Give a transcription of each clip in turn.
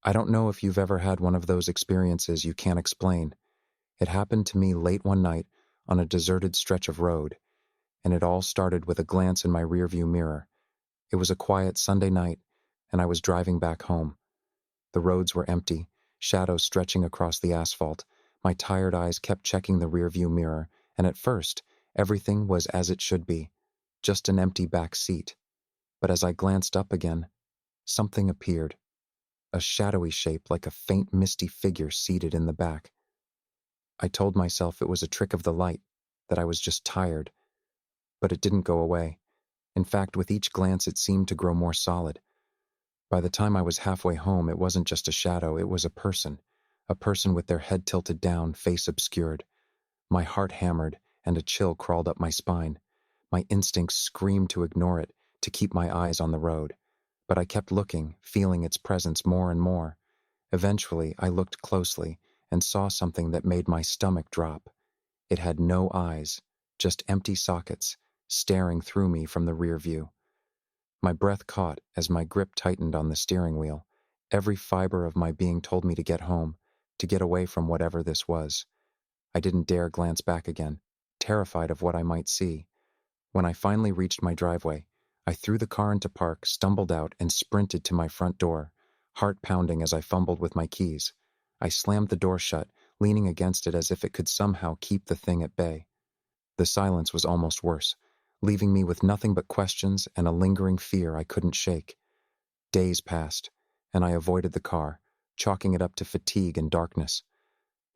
I don't know if you've ever had one of those experiences you can't explain. It happened to me late one night on a deserted stretch of road, and it all started with a glance in my rearview mirror. It was a quiet Sunday night, and I was driving back home. The roads were empty, shadows stretching across the asphalt. My tired eyes kept checking the rearview mirror, and at first, everything was as it should be, just an empty back seat. But as I glanced up again, something appeared, a shadowy shape like a faint misty figure seated in the back. I told myself it was a trick of the light, that I was just tired, but it didn't go away. In fact, with each glance it seemed to grow more solid. By the time I was halfway home, it wasn't just a shadow, it was a person with their head tilted down, face obscured. My heart hammered, and a chill crawled up my spine. My instincts screamed to ignore it, to keep my eyes on the road. But I kept looking, feeling its presence more and more. Eventually, I looked closely and saw something that made my stomach drop. It had no eyes, just empty sockets, staring through me from the rear view. My breath caught as my grip tightened on the steering wheel. Every fiber of my being told me to get home, to get away from whatever this was. I didn't dare glance back again, terrified of what I might see. When I finally reached my driveway, I threw the car into park, stumbled out, and sprinted to my front door, heart pounding as I fumbled with my keys. I slammed the door shut, leaning against it as if it could somehow keep the thing at bay. The silence was almost worse, leaving me with nothing but questions and a lingering fear I couldn't shake. Days passed, and I avoided the car, chalking it up to fatigue and darkness.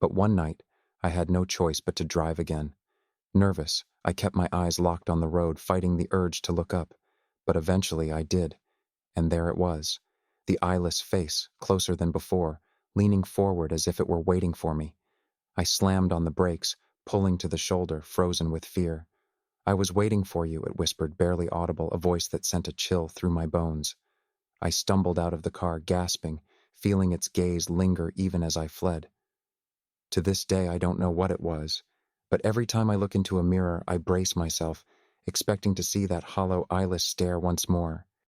But one night, I had no choice but to drive again. Nervous, I kept my eyes locked on the road, fighting the urge to look up. But eventually I did, and there it was, the eyeless face, closer than before, leaning forward as if it were waiting for me. I slammed on the brakes, pulling to the shoulder, frozen with fear. "I was waiting for you," it whispered, barely audible, a voice that sent a chill through my bones. I stumbled out of the car, gasping, feeling its gaze linger even as I fled. To this day, I don't know what it was, but every time I look into a mirror, I brace myself, expecting to see that hollow, eyeless stare once more.